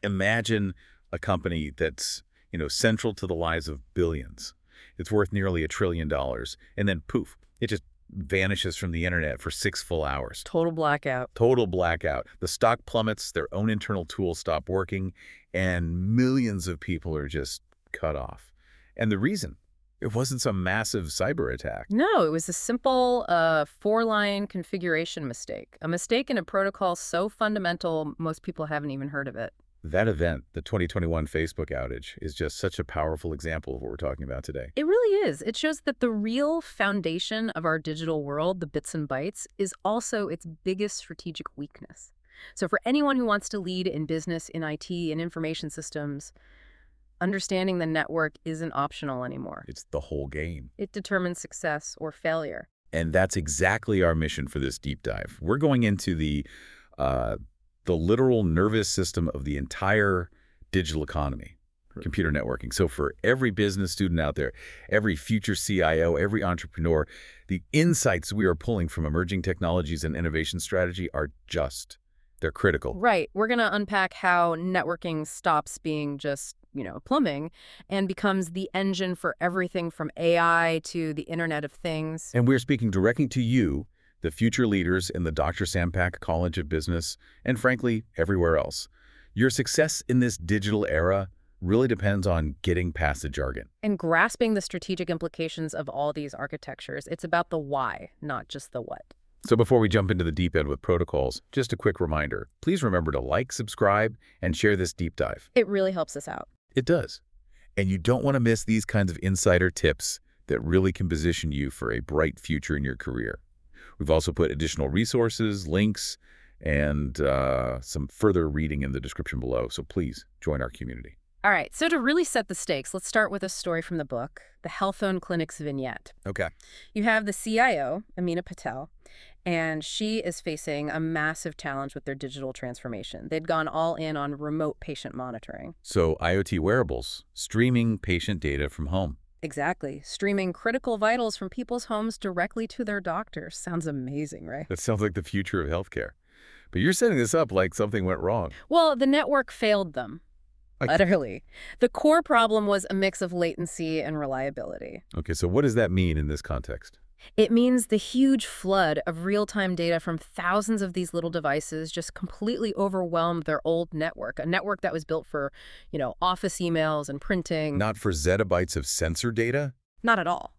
Imagine a company that's, central to the lives of billions. It's worth nearly $1 trillion. And then poof, it just vanishes from the internet for 6 full hours. Total blackout. Total blackout. The stock plummets, their own internal tools stop working, and millions of people are just cut off. And the reason? It wasn't some massive cyber attack. No, it was a simple 4-line configuration mistake. A mistake in a protocol so fundamental most people haven't even heard of it. That event, the 2021 Facebook outage, is just such a powerful example of what we're talking about today. It really is. It shows that the real foundation of our digital world, the bits and bytes, is also its biggest strategic weakness. So for anyone who wants to lead in business, in IT, in information systems, understanding the network isn't optional anymore. It's the whole game. It determines success or failure. And that's exactly our mission for this deep dive. We're going into the literal nervous system of the entire digital economy, computer networking. So for every business student out there, every future CIO, every entrepreneur, the insights we are pulling from emerging technologies and innovation strategy are they're critical. Right. We're going to unpack how networking stops being just, plumbing and becomes the engine for everything from AI to the Internet of Things. And we're speaking directly to you, the future leaders in the Dr. Sampak College of Business, and frankly, everywhere else. Your success in this digital era really depends on getting past the jargon. And grasping the strategic implications of all these architectures. It's about the why, not just the what. So before we jump into the deep end with protocols, just a quick reminder. Please remember to like, subscribe, and share this deep dive. It really helps us out. It does. And you don't want to miss these kinds of insider tips that really can position you for a bright future in your career. We've also put additional resources, links, and some further reading in the description below, so please join our community. All right, so to really set the stakes, let's start with a story from the book, The Healthphone Clinic's Vignette. Okay. You have the CIO, Amina Patel, and she is facing a massive challenge with their digital transformation. They'd gone all in on remote patient monitoring. So IoT wearables, streaming patient data from home. Exactly. Streaming critical vitals from people's homes directly to their doctors. Sounds amazing, right? That sounds like the future of healthcare. But you're setting this up like something went wrong. Well, the network failed them. Utterly. The core problem was a mix of latency and reliability. Okay, so what does that mean in this context? It means the huge flood of real-time data from thousands of these little devices just completely overwhelmed their old network, a network that was built for, office emails and printing. Not for zettabytes of sensor data? Not at all.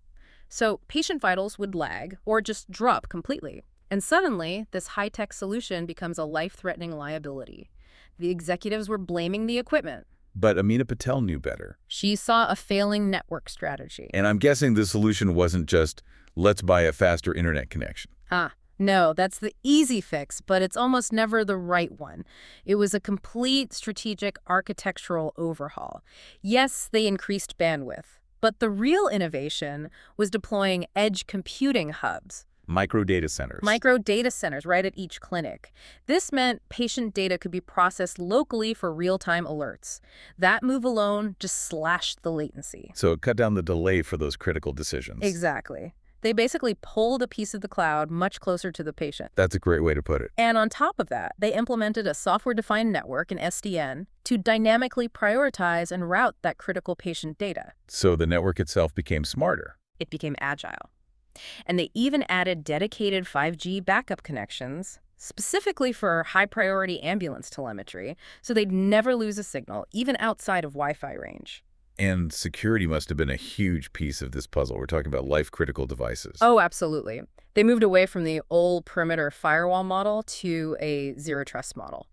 So patient vitals would lag or just drop completely. And suddenly, this high-tech solution becomes a life-threatening liability. The executives were blaming the equipment. But Amina Patel knew better. She saw a failing network strategy. And I'm guessing the solution wasn't just, let's buy a faster internet connection. No, that's the easy fix, but it's almost never the right one. It was a complete strategic architectural overhaul. Yes, they increased bandwidth, but the real innovation was deploying edge computing hubs. Micro data centers. Micro data centers right at each clinic. This meant patient data could be processed locally for real-time alerts. That move alone just slashed the latency. So it cut down the delay for those critical decisions. Exactly. They basically pulled a piece of the cloud much closer to the patient. That's a great way to put it. And on top of that, they implemented a software-defined network, an SDN, to dynamically prioritize and route that critical patient data. So the network itself became smarter. It became agile. And they even added dedicated 5G backup connections, specifically for high-priority ambulance telemetry, so they'd never lose a signal, even outside of Wi-Fi range. And security must have been a huge piece of this puzzle. We're talking about life-critical devices. Oh, absolutely. They moved away from the old perimeter firewall model to a zero-trust model.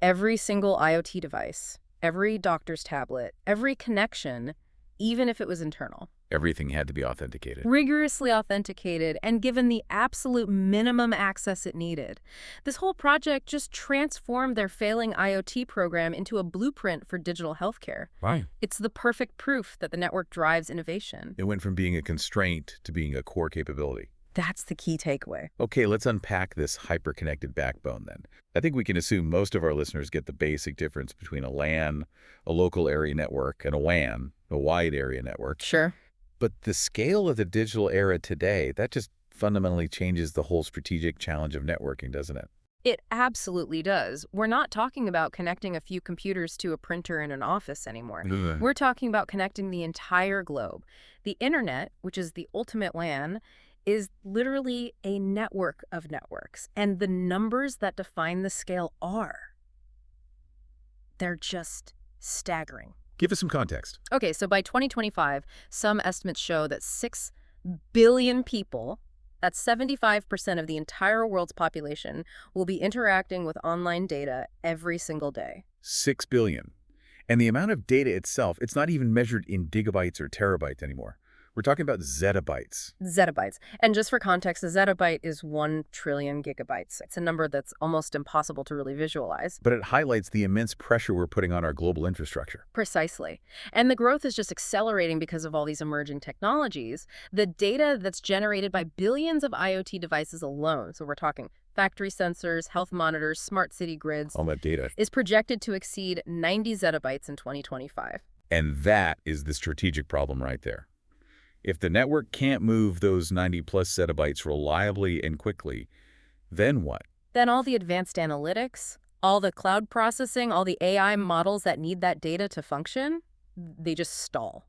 Every single IoT device, every doctor's tablet, every connection, even if it was internal. Everything had to be authenticated. Rigorously authenticated and given the absolute minimum access it needed. This whole project just transformed their failing IoT program into a blueprint for digital healthcare. Right. It's the perfect proof that the network drives innovation. It went from being a constraint to being a core capability. That's the key takeaway. Okay, let's unpack this hyper-connected backbone then. I think we can assume most of our listeners get the basic difference between a LAN, a local area network, and a WAN, a wide area network. Sure. But the scale of the digital era today, that just fundamentally changes the whole strategic challenge of networking, doesn't it? It absolutely does. We're not talking about connecting a few computers to a printer in an office anymore. Ugh. We're talking about connecting the entire globe. The internet, which is the ultimate LAN, is literally a network of networks. And the numbers that define the scale they're just staggering. Give us some context. Okay, so by 2025, some estimates show that 6 billion people, that's 75% of the entire world's population, will be interacting with online data every single day. 6 billion. And the amount of data itself, it's not even measured in gigabytes or terabytes anymore. We're talking about zettabytes. Zettabytes. And just for context, a zettabyte is 1 trillion gigabytes. It's a number that's almost impossible to really visualize. But it highlights the immense pressure we're putting on our global infrastructure. Precisely. And the growth is just accelerating because of all these emerging technologies. The data that's generated by billions of IoT devices alone, so we're talking factory sensors, health monitors, smart city grids, All that data. is projected to exceed 90 zettabytes in 2025. And that is the strategic problem right there. If the network can't move those 90-plus zettabytes reliably and quickly, then what? Then all the advanced analytics, all the cloud processing, all the AI models that need that data to function, they just stall.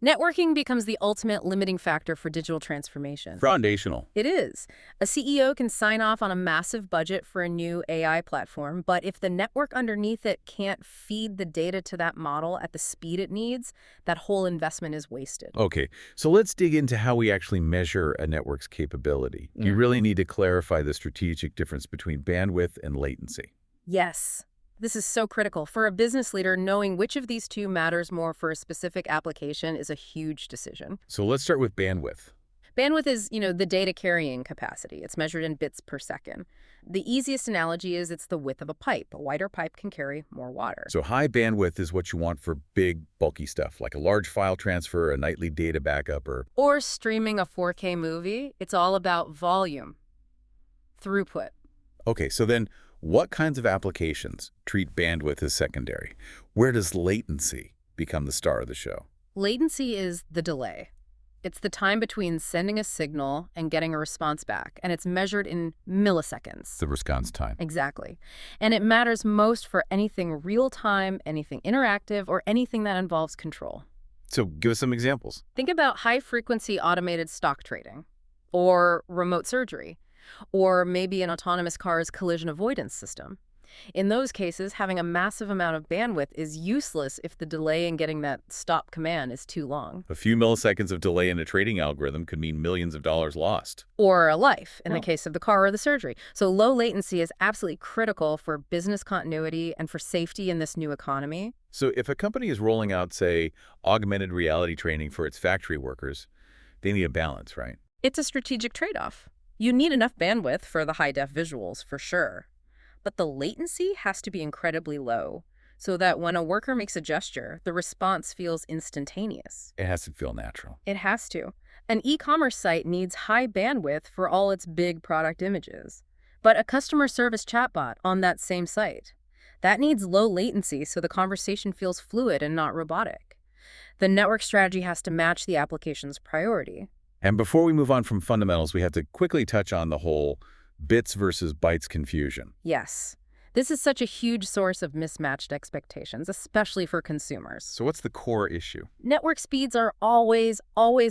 Networking becomes the ultimate limiting factor for digital transformation. Foundational. It is. A CEO can sign off on a massive budget for a new AI platform, but if the network underneath it can't feed the data to that model at the speed it needs, that whole investment is wasted. Okay, so let's dig into how we actually measure a network's capability. You really need to clarify the strategic difference between bandwidth and latency. Yes. This is so critical. For a business leader, knowing which of these two matters more for a specific application is a huge decision. So let's start with bandwidth. Bandwidth is, the data carrying capacity. It's measured in bits per second. The easiest analogy is it's the width of a pipe. A wider pipe can carry more water. So high bandwidth is what you want for big, bulky stuff, like a large file transfer, a nightly data backup, Or streaming a 4K movie. It's all about volume, throughput. Okay, so then what kinds of applications treat bandwidth as secondary? Where does latency become the star of the show? Latency is the delay. It's the time between sending a signal and getting a response back, and it's measured in milliseconds. The response time. Exactly. And it matters most for anything real-time, anything interactive, or anything that involves control. So give us some examples. Think about high-frequency automated stock trading, or remote surgery, or maybe an autonomous car's collision avoidance system. In those cases, having a massive amount of bandwidth is useless if the delay in getting that stop command is too long. A few milliseconds of delay in a trading algorithm could mean millions of dollars lost. Or a life, in the case of the car or the surgery. So low latency is absolutely critical for business continuity and for safety in this new economy. So if a company is rolling out, say, augmented reality training for its factory workers, they need a balance, right? It's a strategic trade-off. You need enough bandwidth for the high-def visuals, for sure. But the latency has to be incredibly low, so that when a worker makes a gesture, the response feels instantaneous. It has to feel natural. It has to. An e-commerce site needs high bandwidth for all its big product images. But a customer service chatbot on that same site, that needs low latency so the conversation feels fluid and not robotic. The network strategy has to match the application's priority. And before we move on from fundamentals, we have to quickly touch on the whole bits versus bytes confusion. Yes. This is such a huge source of mismatched expectations, especially for consumers. So what's the core issue? Network speeds are always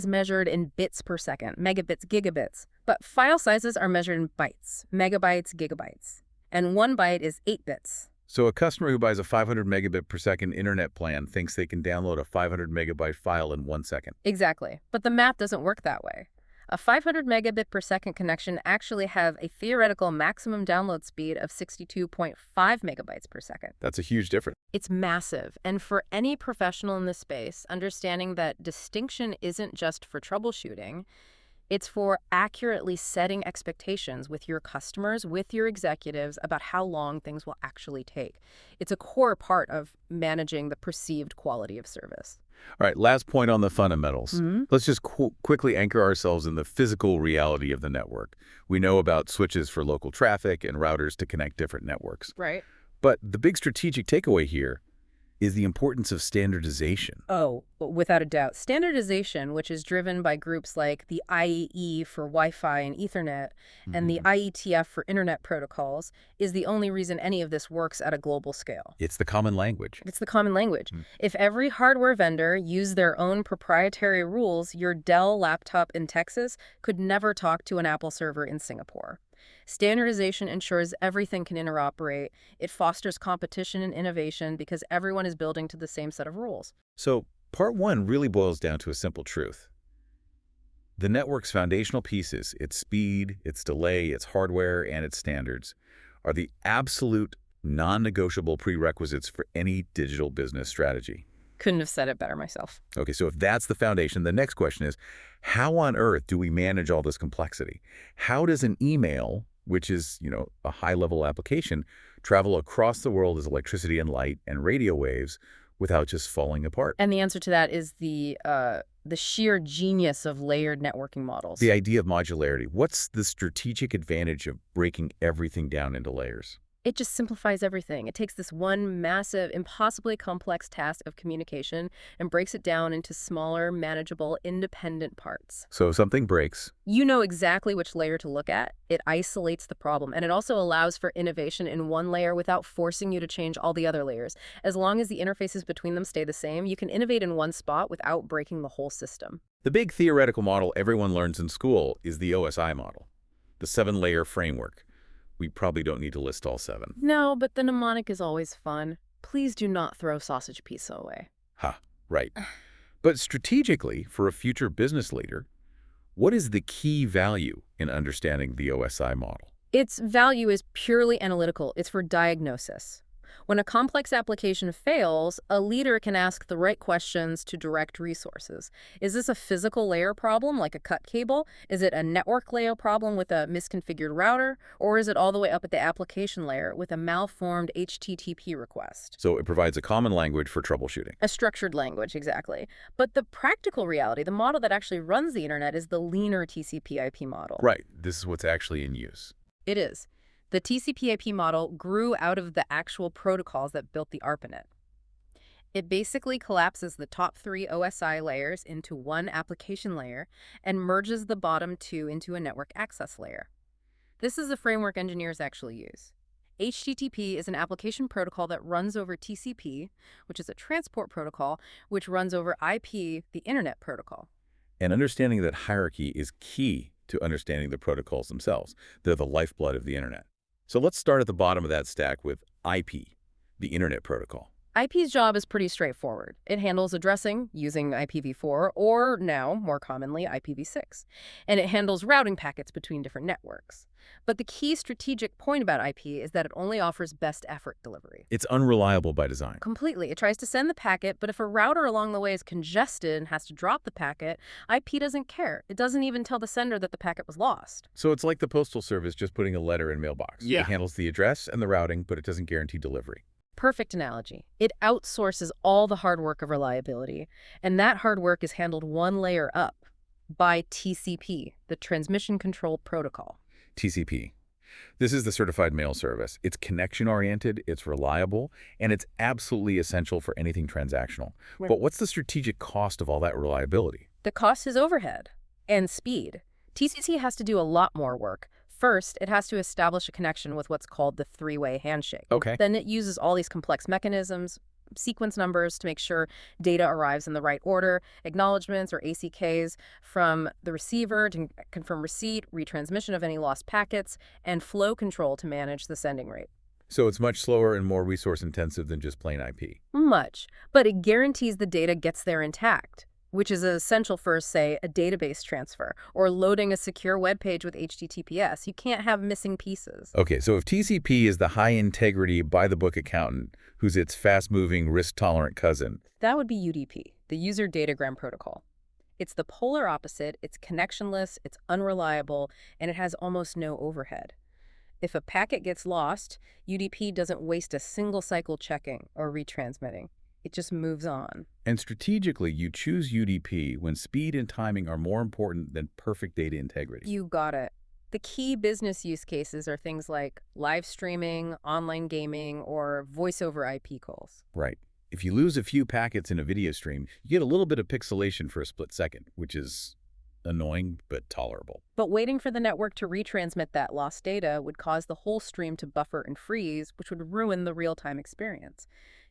measured in bits per second, megabits, gigabits. But file sizes are measured in bytes, megabytes, gigabytes. And 1 byte is 8 bits. So a customer who buys a 500 megabit per second internet plan thinks they can download a 500 megabyte file in 1 second. Exactly. But the math doesn't work that way. A 500 megabit per second connection actually has a theoretical maximum download speed of 62.5 megabytes per second. That's a huge difference. It's massive. And for any professional in this space, understanding that distinction isn't just for troubleshooting, it's for accurately setting expectations with your customers, with your executives, about how long things will actually take. It's a core part of managing the perceived quality of service. All right, last point on the fundamentals. Let's just quickly anchor ourselves in the physical reality of the network. We know about switches for local traffic and routers to connect different networks. Right. But the big strategic takeaway here is the importance of standardization. Oh, without a doubt. Standardization, which is driven by groups like the IEE for Wi-Fi and Ethernet and the Mhm. IETF for Internet protocols, is the only reason any of this works at a global scale. It's the common language. It's the common language. Mm. If every hardware vendor used their own proprietary rules, your Dell laptop in Texas could never talk to an Apple server in Singapore. Standardization ensures everything can interoperate. It fosters competition and innovation because everyone is building to the same set of rules. So part one really boils down to a simple truth. The network's foundational pieces, its speed, its delay, its hardware, and its standards, are the absolute non-negotiable prerequisites for any digital business strategy. Couldn't have said it better myself. Okay, so if that's the foundation, the next question is, how on earth do we manage all this complexity? How does an email, which is, a high-level application, travel across the world as electricity and light and radio waves without just falling apart? And the answer to that is the sheer genius of layered networking models. The idea of modularity. What's the strategic advantage of breaking everything down into layers? It just simplifies everything. It takes this one massive, impossibly complex task of communication and breaks it down into smaller, manageable, independent parts. So if something breaks, You know exactly which layer to look at. It isolates the problem, and it also allows for innovation in one layer without forcing you to change all the other layers. As long as the interfaces between them stay the same, you can innovate in one spot without breaking the whole system. the big theoretical model everyone learns in school is the OSI model, the 7-layer framework. We probably don't need to list all 7. No, but the mnemonic is always fun. Please do not throw sausage pizza away. Ha, right. But strategically, for a future business leader, what is the key value in understanding the OSI model? Its value is purely analytical. It's for diagnosis. When a complex application fails, a leader can ask the right questions to direct resources. Is this a physical layer problem, like a cut cable? Is it a network layer problem with a misconfigured router? Or is it all the way up at the application layer with a malformed HTTP request? So it provides a common language for troubleshooting. A structured language, exactly. But the practical reality, the model that actually runs the internet, is the leaner TCP/IP model. Right. This is what's actually in use. It is. The TCP/IP model grew out of the actual protocols that built the ARPANET. It basically collapses the top 3 OSI layers into one application layer and merges the bottom 2 into a network access layer. This is the framework engineers actually use. HTTP is an application protocol that runs over TCP, which is a transport protocol, which runs over IP, the Internet protocol. And understanding that hierarchy is key to understanding the protocols themselves. They're the lifeblood of the internet. So let's start at the bottom of that stack with IP, the Internet protocol. IP's job is pretty straightforward. It handles addressing using IPv4 or, now, more commonly, IPv6. And it handles routing packets between different networks. But the key strategic point about IP is that it only offers best effort delivery. It's unreliable by design. Completely. It tries to send the packet, but if a router along the way is congested and has to drop the packet, IP doesn't care. It doesn't even tell the sender that the packet was lost. So it's like the Postal Service just putting a letter in mailbox. Yeah. It handles the address and the routing, but it doesn't guarantee delivery. Perfect analogy. It outsources all the hard work of reliability, and that hard work is handled one layer up by TCP, the Transmission Control Protocol. TCP. This is the certified mail service. It's connection-oriented, it's reliable, and it's absolutely essential for anything transactional. Right. But what's the strategic cost of all that reliability? The cost is overhead and speed. TCP has to do a lot more work. First, it has to establish a connection with what's called the three-way handshake. Okay. Then it uses all these complex mechanisms, sequence numbers to make sure data arrives in the right order, acknowledgments or ACKs from the receiver to confirm receipt, retransmission of any lost packets, and flow control to manage the sending rate. So it's much slower and more resource-intensive than just plain IP. Much. But it guarantees the data gets there intact, which is essential for, say, a database transfer or loading a secure web page with HTTPS. You can't have missing pieces. Okay, so if TCP is the high-integrity, by-the-book accountant who's its fast-moving, risk-tolerant cousin, That would be UDP, the User Datagram Protocol. It's the polar opposite. It's connectionless, it's unreliable, and it has almost no overhead. If a packet gets lost, UDP doesn't waste a single cycle checking or retransmitting. It just moves on. and strategically you choose UDP when speed and timing are more important than perfect data integrity. You got it. The key business use cases are things like live streaming, online gaming, or voice over IP calls. Right. if you lose a few packets in a video stream, you get a little bit of pixelation for a split second, which is annoying but tolerable. But waiting for the network to retransmit that lost data would cause the whole stream to buffer and freeze, which would ruin the real-time experience.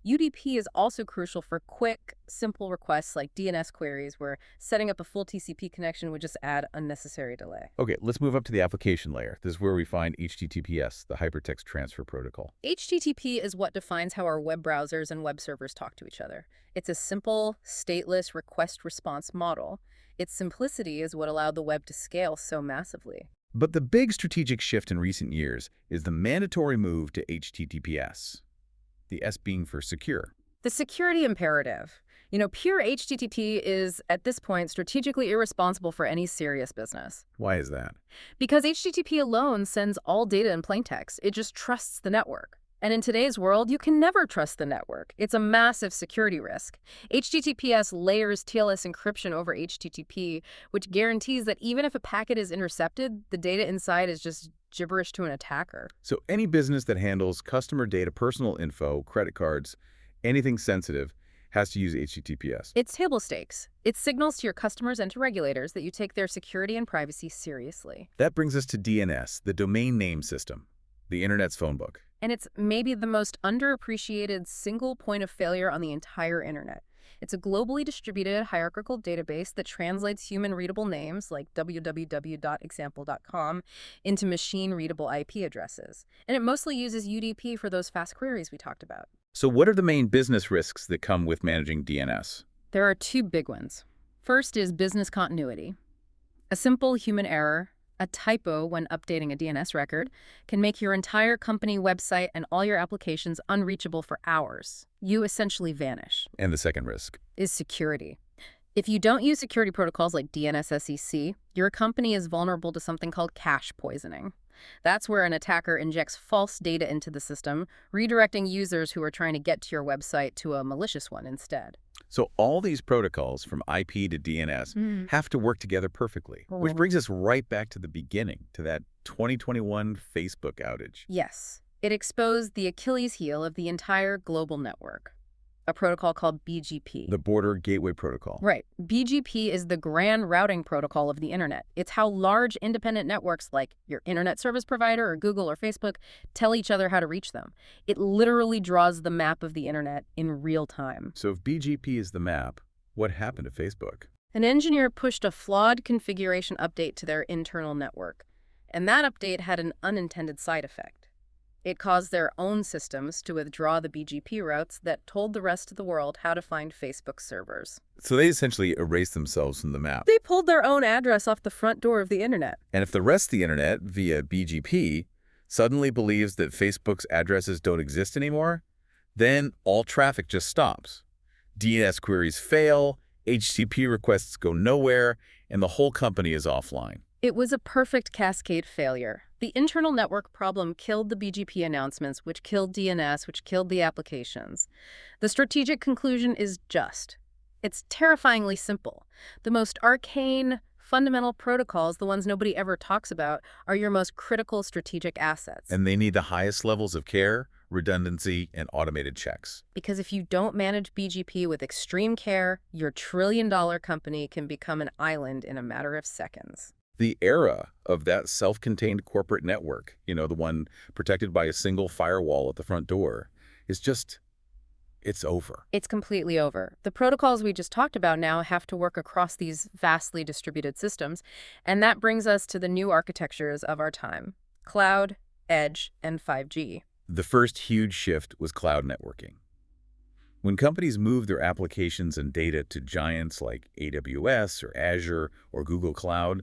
UDP is also crucial for quick, simple requests like DNS queries, where setting up a full TCP connection would just add unnecessary delay. Okay, let's move up to the application layer. This is where we find HTTPS, the Hypertext Transfer Protocol. HTTP is what defines how our web browsers and web servers talk to each other. It's a simple, stateless request-response model. Its simplicity is what allowed the web to scale so massively. But the big strategic shift in recent years is the mandatory move to HTTPS, the S being for secure. The security imperative. Pure HTTP is, at this point, strategically irresponsible for any serious business. Why is that? Because HTTP alone sends all data in plain text. It just trusts the network. And in today's world, you can never trust the network. It's a massive security risk. HTTPS layers TLS encryption over HTTP, which guarantees that even if a packet is intercepted, the data inside is just gibberish to an attacker. So any business that handles customer data, personal info, credit cards, anything sensitive, has to use HTTPS. It's table stakes. It signals to your customers and to regulators that you take their security and privacy seriously. That brings us to DNS, the domain name system, the Internet's phone book. And it's maybe the most underappreciated single point of failure on the entire internet. It's a globally distributed hierarchical database that translates human-readable names like www.example.com into machine-readable IP addresses. And it mostly uses UDP for those fast queries we talked about. So what are the main business risks that come with managing DNS? There are two big ones. First is business continuity. A simple human error, a typo when updating a DNS record, can make your entire company website and all your applications unreachable for hours. You essentially vanish. And the second risk is security. If you don't use security protocols like DNSSEC, your company is vulnerable to something called cache poisoning. That's where an attacker injects false data into the system, redirecting users who are trying to get to your website to a malicious one instead. So all these protocols, from IP to DNS, have to work together perfectly, which brings us right back to the beginning, to that 2021 Facebook outage. Yes. It exposed the Achilles heel of the entire global network, a protocol called BGP. The Border Gateway Protocol. Right. BGP is the grand routing protocol of the internet. It's how large independent networks like your internet service provider or Google or Facebook tell each other how to reach them. It literally draws the map of the internet in real time. So if BGP is the map, what happened to Facebook? An engineer pushed a flawed configuration update to their internal network, and that update had an unintended side effect. It caused their own systems to withdraw the BGP routes that told the rest of the world how to find Facebook servers. So they essentially erased themselves from the map. They pulled their own address off the front door of the internet. And if the rest of the internet, via BGP, suddenly believes that Facebook's addresses don't exist anymore, then all traffic just stops. DNS queries fail, HTTP requests go nowhere, and the whole company is offline. It was a perfect cascade failure. The internal network problem killed the BGP announcements, which killed DNS, which killed the applications. The strategic conclusion is just. It's terrifyingly simple. The most arcane, fundamental protocols, the ones nobody ever talks about, are your most critical strategic assets. And they need the highest levels of care, redundancy, and automated checks. Because if you don't manage BGP with extreme care, your trillion-dollar company can become an island in a matter of seconds. The era of that self-contained corporate network, the one protected by a single firewall at the front door, is just, it's over. It's completely over. The protocols we just talked about now have to work across these vastly distributed systems, and that brings us to the new architectures of our time: cloud, edge, and 5G. The first huge shift was cloud networking. When companies moved their applications and data to giants like AWS or Azure or Google Cloud,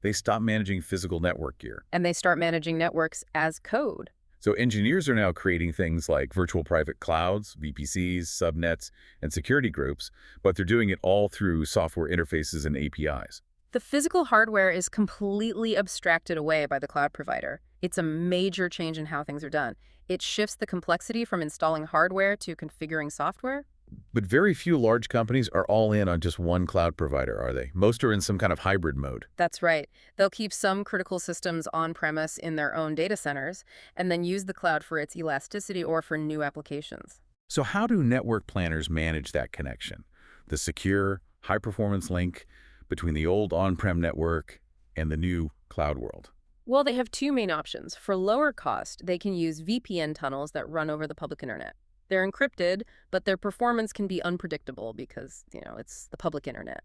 they stopped managing physical network gear. And they start managing networks as code. So engineers are now creating things like virtual private clouds, VPCs, subnets, and security groups, but they're doing it all through software interfaces and APIs. The physical hardware is completely abstracted away by the cloud provider. It's a major change in how things are done. It shifts the complexity from installing hardware to configuring software. But very few large companies are all in on just one cloud provider, are they? Most are in some kind of hybrid mode. That's right. They'll keep some critical systems on-premise in their own data centers and then use the cloud for its elasticity or for new applications. So how do network planners manage that connection? The secure, high-performance link between the old on-prem network and the new cloud world. Well, they have two main options. For lower cost, they can use VPN tunnels that run over the public internet. They're encrypted, but their performance can be unpredictable because, it's the public internet.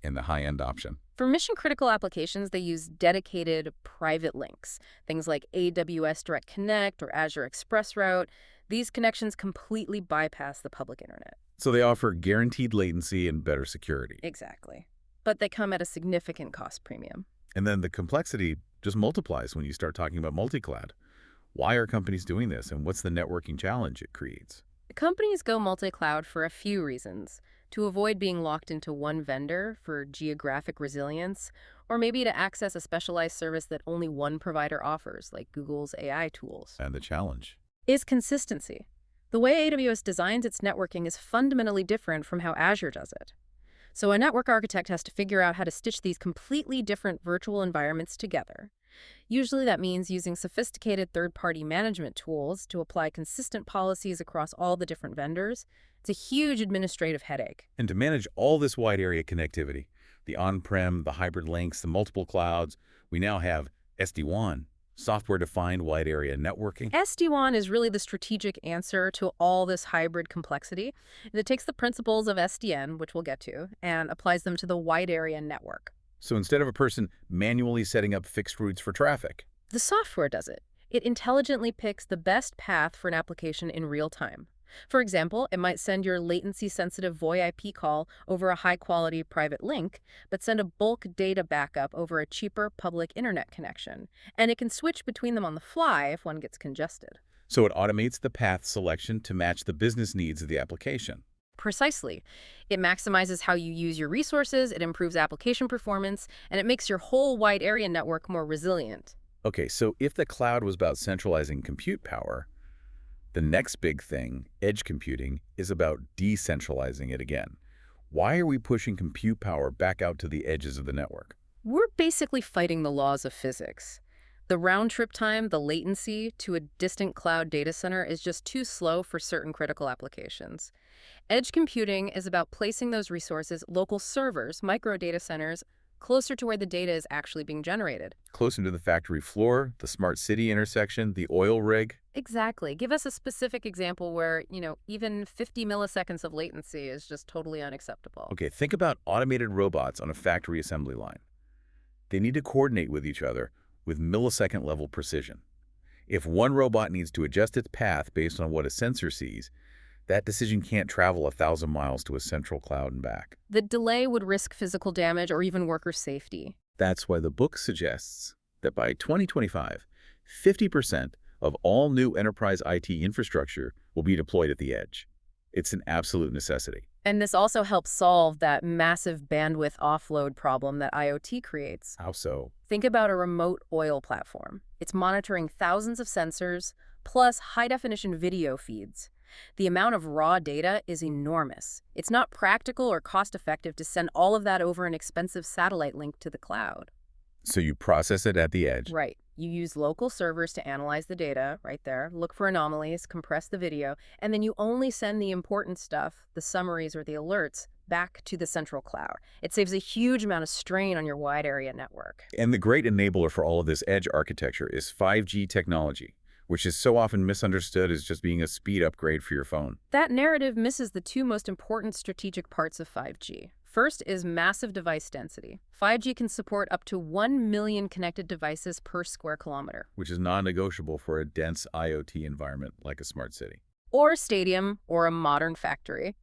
And the high-end option. For mission-critical applications, they use dedicated private links, things like AWS Direct Connect or Azure Express Route. These connections completely bypass the public internet. So they offer guaranteed latency and better security. Exactly. But they come at a significant cost premium. And then the complexity just multiplies when you start talking about multi-cloud. Why are companies doing this, and what's the networking challenge it creates? Companies go multi-cloud for a few reasons: to avoid being locked into one vendor for geographic resilience, or maybe to access a specialized service that only one provider offers, like Google's AI tools. And the challenge. Is consistency. The way AWS designs its networking is fundamentally different from how Azure does it. So a network architect has to figure out how to stitch these completely different virtual environments together. Usually that means using sophisticated third-party management tools to apply consistent policies across all the different vendors. It's a huge administrative headache. And to manage all this wide area connectivity, the on-prem, the hybrid links, the multiple clouds, we now have SD-WAN, software-defined wide area networking. SD-WAN is really the strategic answer to all this hybrid complexity. It takes the principles of SDN, which we'll get to, and applies them to the wide area network. So instead of a person manually setting up fixed routes for traffic, the software does it. It intelligently picks the best path for an application in real time. For example, it might send your latency-sensitive VoIP call over a high-quality private link, but send a bulk data backup over a cheaper public internet connection. And it can switch between them on the fly if one gets congested. So it automates the path selection to match the business needs of the application. Precisely. It maximizes how you use your resources, it improves application performance, and it makes your whole wide area network more resilient. Okay, so if the cloud was about centralizing compute power, the next big thing, edge computing, is about decentralizing it again. Why are we pushing compute power back out to the edges of the network? We're basically fighting the laws of physics. The round-trip time, the latency, to a distant cloud data center is just too slow for certain critical applications. Edge computing is about placing those resources, local servers, micro data centers, closer to where the data is actually being generated. Closer to the factory floor, the smart city intersection, the oil rig? Exactly. Give us a specific example where, even 50 milliseconds of latency is just totally unacceptable. Okay, think about automated robots on a factory assembly line. They need to coordinate with each other with millisecond-level precision. If one robot needs to adjust its path based on what a sensor sees, that decision can't travel 1,000 miles to a central cloud and back. The delay would risk physical damage or even worker safety. That's why the book suggests that by 2025, 50% of all new enterprise IT infrastructure will be deployed at the edge. It's an absolute necessity. And this also helps solve that massive bandwidth offload problem that IoT creates. How so? Think about a remote oil platform. It's monitoring thousands of sensors, plus high-definition video feeds. The amount of raw data is enormous. It's not practical or cost-effective to send all of that over an expensive satellite link to the cloud. So you process it at the edge. Right. You use local servers to analyze the data, right there, look for anomalies, compress the video, and then you only send the important stuff, the summaries or the alerts, back to the central cloud. It saves a huge amount of strain on your wide area network. And the great enabler for all of this edge architecture is 5G technology, which is so often misunderstood as just being a speed upgrade for your phone. That narrative misses the two most important strategic parts of 5G. First is massive device density. 5G can support up to 1 million connected devices per square kilometer. Which is non-negotiable for a dense IoT environment like a smart city. Or a stadium, or a modern factory.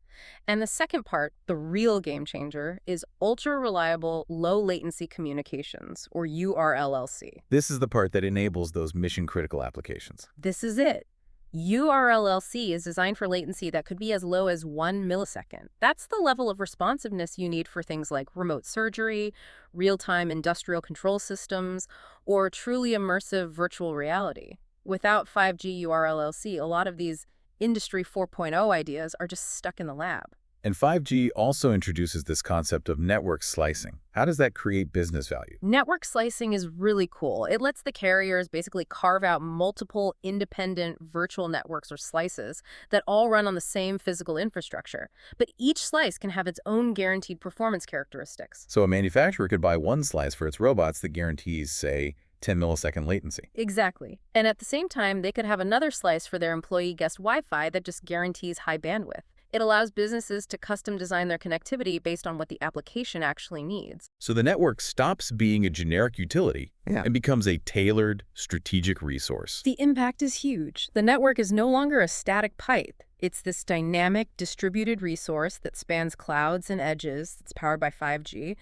And the second part, the real game changer, is ultra-reliable, low-latency communications, or URLLC. This is the part that enables those mission-critical applications. This is it. URLLC is designed for latency that could be as low as 1 millisecond. That's the level of responsiveness you need for things like remote surgery, real-time industrial control systems, or truly immersive virtual reality. Without 5G URLLC, a lot of these Industry 4.0 ideas are just stuck in the lab. And 5G also introduces this concept of network slicing. How does that create business value? Network slicing is really cool. It lets the carriers basically carve out multiple independent virtual networks or slices that all run on the same physical infrastructure. But each slice can have its own guaranteed performance characteristics. So a manufacturer could buy one slice for its robots that guarantees, say, 10 millisecond latency. Exactly. And at the same time, they could have another slice for their employee guest Wi-Fi that just guarantees high bandwidth. It allows businesses to custom design their connectivity based on what the application actually needs. So the network stops being a generic utility and becomes a tailored, strategic resource. The impact is huge. The network is no longer a static pipe. It's this dynamic, distributed resource that spans clouds and edges. It's powered by 5G.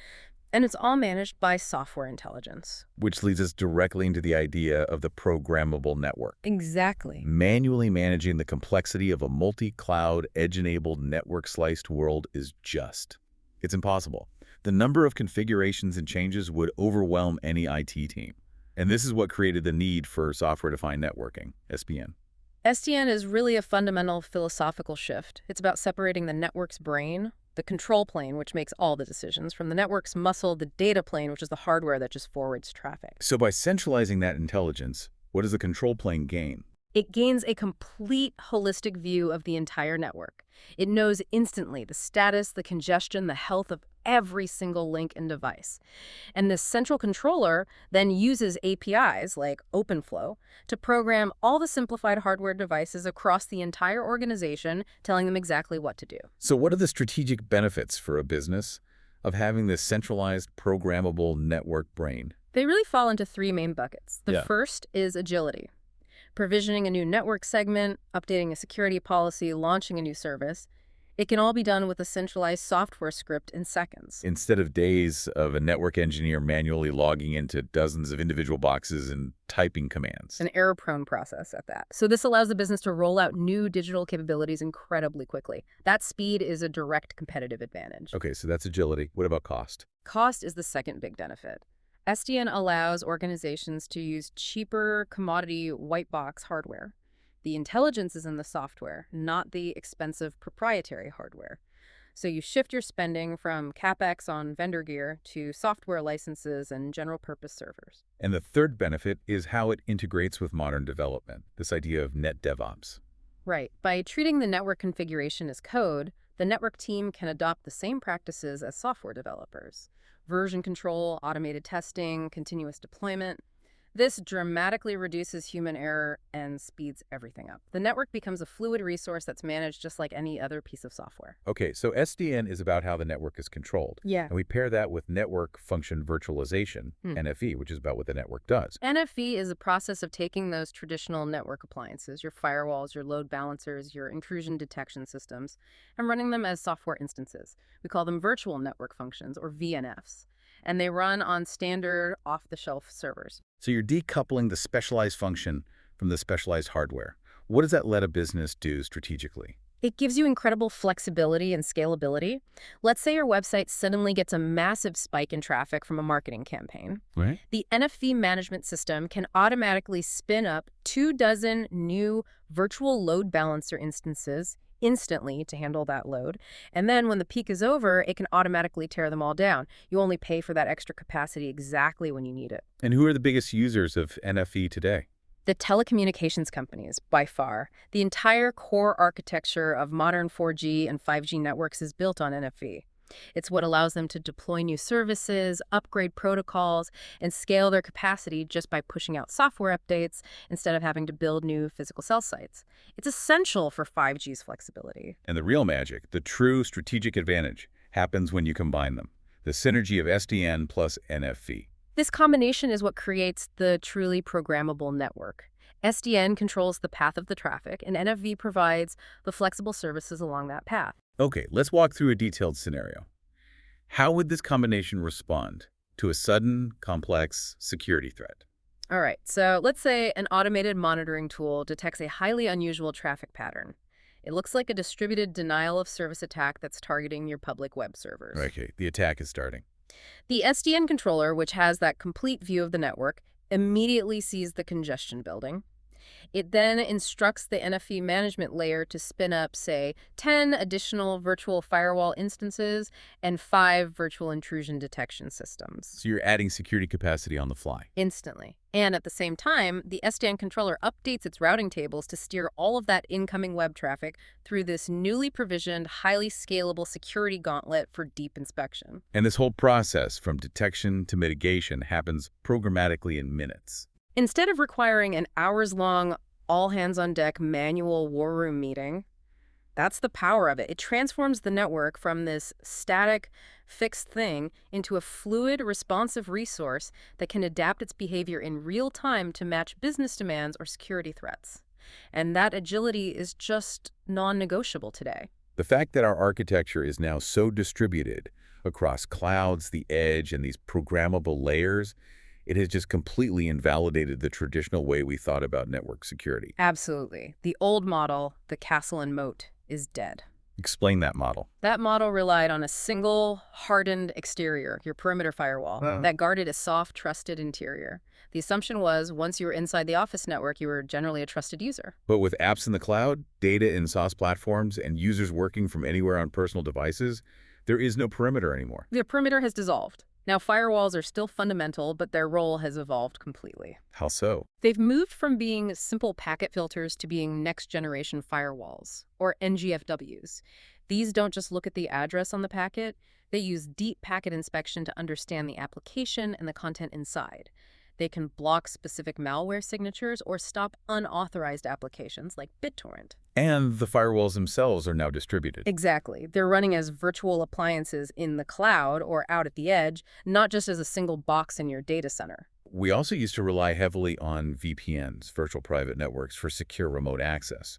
And it's all managed by software intelligence. Which leads us directly into the idea of the programmable network. Exactly. Manually managing the complexity of a multi-cloud, edge-enabled, network-sliced world is it's impossible. The number of configurations and changes would overwhelm any IT team. And this is what created the need for software-defined networking, SDN. SDN is really a fundamental philosophical shift. It's about separating the network's brain, the control plane, which makes all the decisions, from the network's muscle, the data plane, which is the hardware that just forwards traffic. So by centralizing that intelligence, what does the control plane gain? It gains a complete holistic view of the entire network. It knows instantly the status, the congestion, the health of every single link and device. And this central controller then uses APIs like OpenFlow to program all the simplified hardware devices across the entire organization, telling them exactly what to do. So what are the strategic benefits for a business of having this centralized, programmable network brain? They really fall into three main buckets. The first is agility. Provisioning a new network segment, updating a security policy, launching a new service. It can all be done with a centralized software script in seconds. Instead of days of a network engineer manually logging into dozens of individual boxes and typing commands. An error-prone process at that. So this allows the business to roll out new digital capabilities incredibly quickly. That speed is a direct competitive advantage. Okay, so that's agility. What about cost? Cost is the second big benefit. SDN allows organizations to use cheaper commodity white box hardware. The intelligence is in the software, not the expensive proprietary hardware. So you shift your spending from CapEx on vendor gear to software licenses and general purpose servers. And the third benefit is how it integrates with modern development, this idea of net DevOps. Right. By treating the network configuration as code, the network team can adopt the same practices as software developers. Version control, automated testing, continuous deployment. This dramatically reduces human error and speeds everything up. The network becomes a fluid resource that's managed just like any other piece of software. Okay, so SDN is about how the network is controlled. Yeah. And we pair that with network function virtualization, NFV, which is about what the network does. NFV is a process of taking those traditional network appliances, your firewalls, your load balancers, your intrusion detection systems, and running them as software instances. We call them virtual network functions, or VNFs. And they run on standard off-the-shelf servers. So you're decoupling the specialized function from the specialized hardware. What does that let a business do strategically? It gives you incredible flexibility and scalability. Let's say your website suddenly gets a massive spike in traffic from a marketing campaign. Right. The NFV management system can automatically spin up 24 new virtual load balancer instances instantly to handle that load. And then when the peak is over, it can automatically tear them all down. You only pay for that extra capacity exactly when you need it. And who are the biggest users of NFV today? The telecommunications companies, by far. The entire core architecture of modern 4G and 5G networks is built on NFV. It's what allows them to deploy new services, upgrade protocols, and scale their capacity just by pushing out software updates instead of having to build new physical cell sites. It's essential for 5G's flexibility. And the real magic, the true strategic advantage, happens when you combine them. The synergy of SDN plus NFV. This combination is what creates the truly programmable network. SDN controls the path of the traffic, and NFV provides the flexible services along that path. Okay, let's walk through a detailed scenario. How would this combination respond to a sudden, complex security threat? All right, so let's say an automated monitoring tool detects a highly unusual traffic pattern. It looks like a distributed denial of service attack that's targeting your public web servers. Okay, the attack is starting. The SDN controller, which has that complete view of the network, immediately sees the congestion building. It then instructs the NFV management layer to spin up, say, 10 additional virtual firewall instances and 5 virtual intrusion detection systems. So you're adding security capacity on the fly. Instantly. And at the same time, the SDN controller updates its routing tables to steer all of that incoming web traffic through this newly provisioned, highly scalable security gauntlet for deep inspection. And this whole process, from detection to mitigation, happens programmatically in minutes. Instead of requiring an hours-long, all-hands-on-deck manual war room meeting, that's the power of it. It transforms the network from this static, fixed thing into a fluid, responsive resource that can adapt its behavior in real time to match business demands or security threats. And that agility is just non-negotiable today. The fact that our architecture is now so distributed across clouds, the edge, and these programmable layers, it has just completely invalidated the traditional way we thought about network security. Absolutely. The old model, the castle and moat, is dead. Explain that model. That model relied on a single, hardened exterior, your perimeter firewall, that guarded a soft, trusted interior. The assumption was once you were inside the office network, you were generally a trusted user. But with apps in the cloud, data in SaaS platforms, and users working from anywhere on personal devices, there is no perimeter anymore. The perimeter has dissolved. Now, firewalls are still fundamental, but their role has evolved completely. How so? They've moved from being simple packet filters to being next-generation firewalls, or NGFWs. These don't just look at the address on the packet. They use deep packet inspection to understand the application and the content inside. They can block specific malware signatures or stop unauthorized applications like BitTorrent. And the firewalls themselves are now distributed. Exactly. They're running as virtual appliances in the cloud or out at the edge, not just as a single box in your data center. We also used to rely heavily on VPNs, virtual private networks, for secure remote access.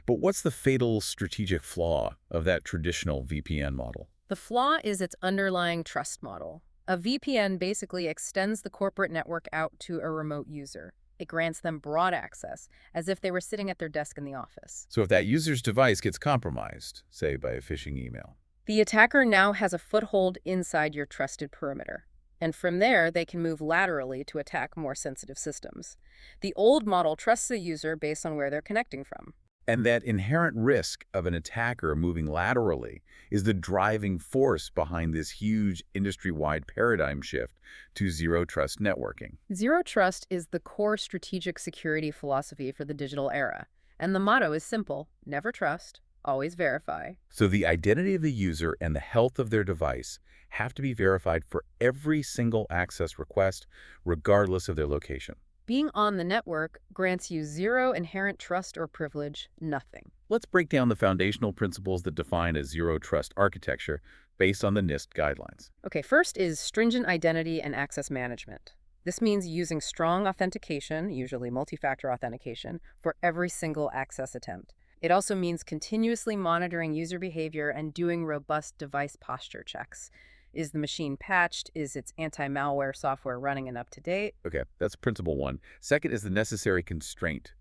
But what's the fatal strategic flaw of that traditional VPN model? The flaw is its underlying trust model. A VPN basically extends the corporate network out to a remote user. It grants them broad access, as if they were sitting at their desk in the office. So if that user's device gets compromised, say by a phishing email, the attacker now has a foothold inside your trusted perimeter. And from there, they can move laterally to attack more sensitive systems. The old model trusts the user based on where they're connecting from. and that inherent risk of an attacker moving laterally is the driving force behind this huge industry-wide paradigm shift to zero-trust networking. Zero trust is the core strategic security philosophy for the digital era. And the motto is simple: never trust, always verify. So the identity of the user and the health of their device have to be verified for every single access request, regardless of their location. Being on the network grants you zero inherent trust or privilege, nothing. Let's break down the foundational principles that define a zero-trust architecture based on the NIST guidelines. Okay, first is stringent identity and access management. This means using strong authentication, usually multi-factor authentication, for every single access attempt. It also means continuously monitoring user behavior and doing robust device posture checks. Is the machine patched? Is its anti-malware software running and up to date? Okay, that's principle one. Second is the necessary constraint,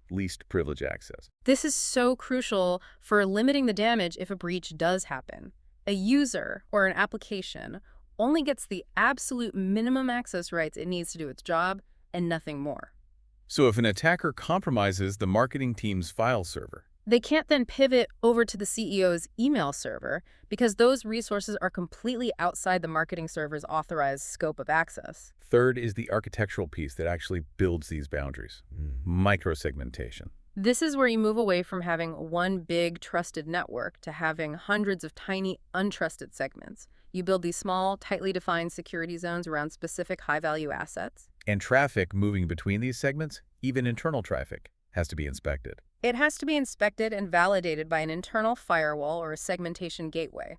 least privilege access. This is so crucial for limiting the damage if a breach does happen. A user or an application only gets the absolute minimum access rights it needs to do its job and nothing more. So if an attacker compromises the marketing team's file server, they can't then pivot over to the CEO's email server because those resources are completely outside the marketing server's authorized scope of access. third is the architectural piece that actually builds these boundaries, microsegmentation. This is where you move away from having one big trusted network to having hundreds of tiny untrusted segments. You build these small, tightly defined security zones around specific high-value assets. And traffic moving between these segments, even internal traffic, has to be inspected. It has to be inspected and validated by an internal firewall or a segmentation gateway.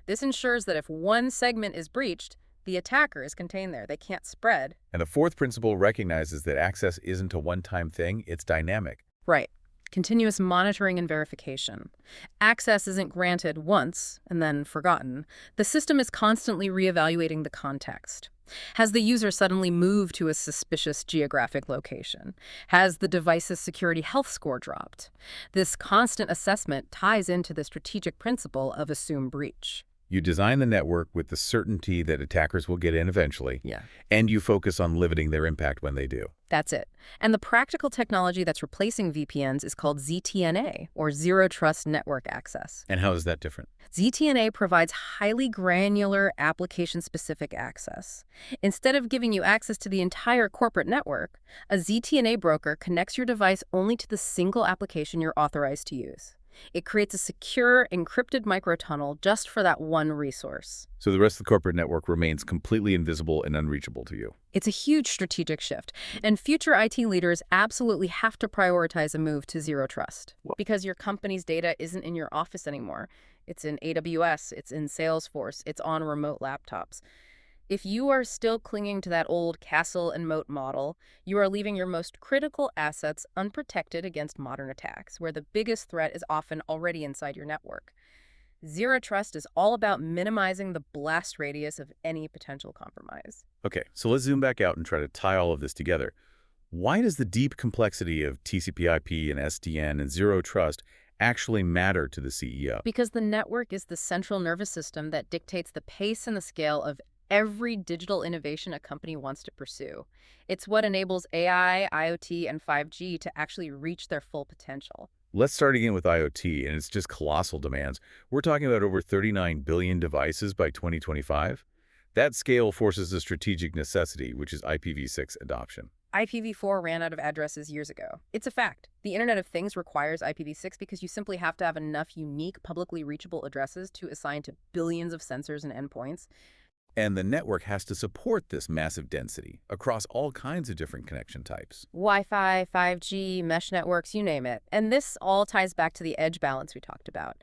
This ensures that if one segment is breached, the attacker is contained there. They can't spread. And the fourth principle recognizes that access isn't a one-time thing, it's dynamic. Right. Continuous monitoring and verification. Access isn't granted once and then forgotten. The system is constantly reevaluating the context. Has the user suddenly moved to a suspicious geographic location? Has the device's security health score dropped? This constant assessment ties into the strategic principle of assume breach. You design the network with the certainty that attackers will get in eventually, Yeah. and you focus on limiting their impact when they do. That's it. And the practical technology that's replacing VPNs is called ZTNA, or Zero Trust Network Access. And how is that different? ZTNA provides highly granular application-specific access. Instead of giving you access to the entire corporate network, a ZTNA broker connects your device only to the single application you're authorized to use. It creates a secure, encrypted microtunnel just for that one resource. So the rest of the corporate network remains completely invisible and unreachable to you. It's a huge strategic shift, and future IT leaders absolutely have to prioritize a move to zero trust. Because your company's data isn't in your office anymore. It's in AWS, it's in Salesforce, it's on remote laptops. If you are still clinging to that old castle and moat model, you are leaving your most critical assets unprotected against modern attacks, where the biggest threat is often already inside your network. Zero Trust is all about minimizing the blast radius of any potential compromise. Okay, so let's zoom back out and try to tie all of this together. Why does the deep complexity of TCP/IP and SDN and zero trust actually matter to the CEO? Because the network is the central nervous system that dictates the pace and the scale of every digital innovation a company wants to pursue. It's what enables AI, IoT, and 5G to actually reach their full potential. Let's start again with IoT, and it's just colossal demands. We're talking about over 39 billion devices by 2025. That scale forces a strategic necessity, which is IPv6 adoption. IPv4 ran out of addresses years ago. It's a fact. The Internet of Things requires IPv6 because you simply have to have enough unique, publicly reachable addresses to assign to billions of sensors and endpoints. And the network has to support this massive density across all kinds of different connection types. Wi-Fi, 5G, mesh networks, you name it. And this all ties back to the edge balance we talked about.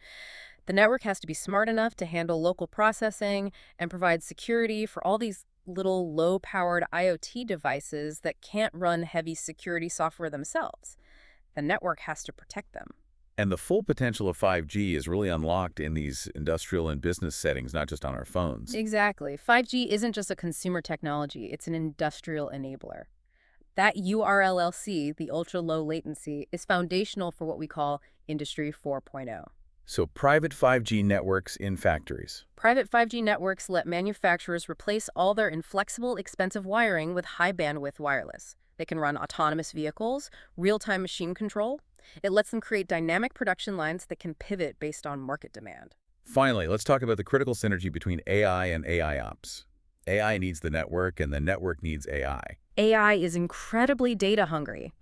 The network has to be smart enough to handle local processing and provide security for all these little low-powered IoT devices that can't run heavy security software themselves. The network has to protect them. And the full potential of 5G is really unlocked in these industrial and business settings, not just on our phones. Exactly. 5G isn't just a consumer technology, it's an industrial enabler. That URLLC, the ultra-low latency, is foundational for what we call Industry 4.0. So private 5G networks in factories. Private 5G networks let manufacturers replace all their inflexible, expensive wiring with high-bandwidth wireless. They can run autonomous vehicles, real-time machine control. It lets them create dynamic production lines that can pivot based on market demand. Finally, let's talk about the critical synergy between AI and AI ops. AI needs the network, and the network needs AI. AI is incredibly data hungry.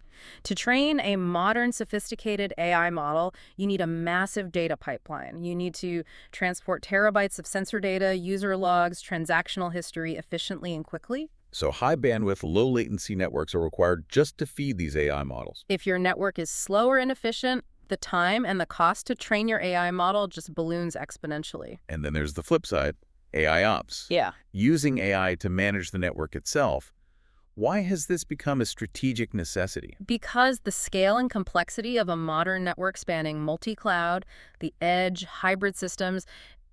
To train a modern, sophisticated AI model, you need a massive data pipeline. You need to transport terabytes of sensor data, user logs, transactional history efficiently and quickly. So high bandwidth, low latency networks are required just to feed these AI models. If your network is slow or inefficient, the time and the cost to train your AI model just balloons exponentially. And then there's the flip side, AI ops. Yeah. Using AI to manage the network itself. Why has this become a strategic necessity? Because the scale and complexity of a modern network spanning multi-cloud, the edge, hybrid systems,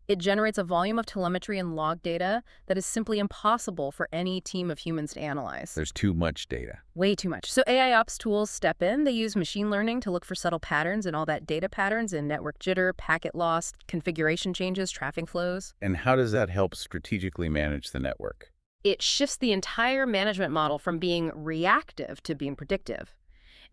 it generates a volume of telemetry and log data that is simply impossible for any team of humans to analyze. There's too much data. Way too much. So AI ops tools step in. They use machine learning to look for subtle patterns and all that data patterns in network jitter, packet loss, configuration changes, traffic flows. And how does that help strategically manage the network? It shifts the entire management model from being reactive to being predictive.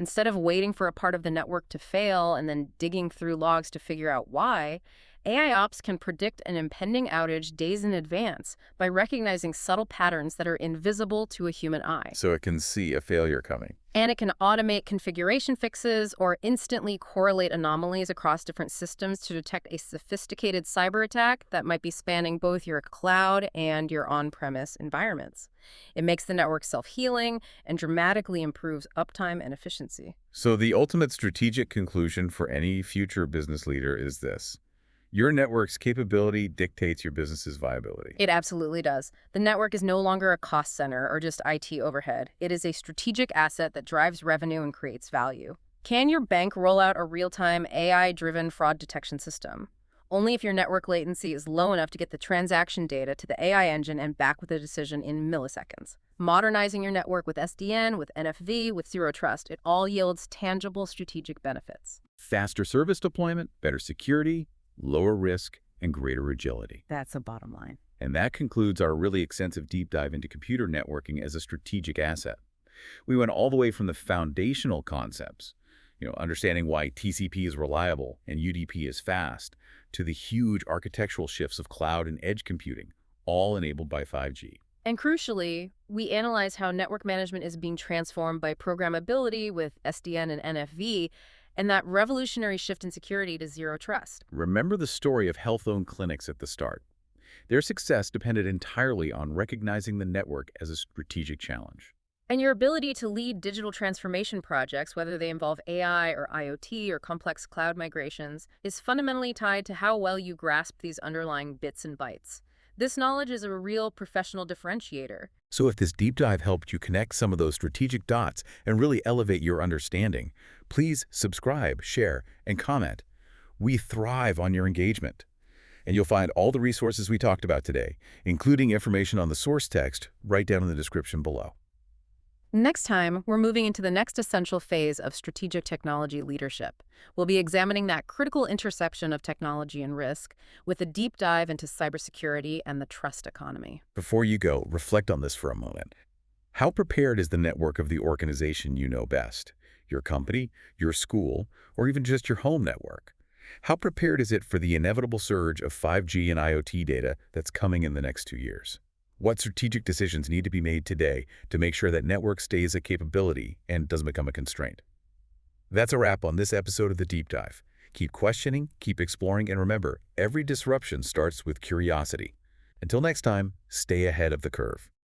Instead of waiting for a part of the network to fail and then digging through logs to figure out why, AI ops can predict an impending outage days in advance by recognizing subtle patterns that are invisible to a human eye. So it can see a failure coming. And it can automate configuration fixes or instantly correlate anomalies across different systems to detect a sophisticated cyber attack that might be spanning both your cloud and your on-premise environments. It makes the network self-healing and dramatically improves uptime and efficiency. So the ultimate strategic conclusion for any future business leader is this. Your network's capability dictates your business's viability. It absolutely does. The network is no longer a cost center or just IT overhead. It is a strategic asset that drives revenue and creates value. Can your bank roll out a real-time AI-driven fraud detection system? Only if your network latency is low enough to get the transaction data to the AI engine and back with a decision in milliseconds. Modernizing your network with SDN, with NFV, with Zero Trust, it all yields tangible strategic benefits. Faster service deployment, better security, lower risk, and greater agility. That's a bottom line. And that concludes our really extensive deep dive into computer networking as a strategic asset. We went all the way from the foundational concepts, understanding why TCP is reliable and UDP is fast, to the huge architectural shifts of cloud and edge computing, all enabled by 5G. And crucially, we analyze how network management is being transformed by programmability with SDN and NFV, and that revolutionary shift in security to zero trust. Remember the story of health-owned clinics at the start. Their success depended entirely on recognizing the network as a strategic challenge. And your ability to lead digital transformation projects, whether they involve AI or IoT or complex cloud migrations, is fundamentally tied to how well you grasp these underlying bits and bytes. This knowledge is a real professional differentiator. So if this deep dive helped you connect some of those strategic dots and really elevate your understanding, please subscribe, share, and comment. We thrive on your engagement. And you'll find all the resources we talked about today, including information on the source text, right down in the description below. Next time, we're moving into the next essential phase of strategic technology leadership. We'll be examining that critical intersection of technology and risk with a deep dive into cybersecurity and the trust economy. Before you go, reflect on this for a moment. How prepared is the network of the organization you know best? Your company, your school, or even just your home network? How prepared is it for the inevitable surge of 5G and IoT data that's coming in the next 2 years? What strategic decisions need to be made today to make sure that network stays a capability and doesn't become a constraint? That's a wrap on this episode of The Deep Dive. Keep questioning, keep exploring, and remember, every disruption starts with curiosity. Until next time, stay ahead of the curve.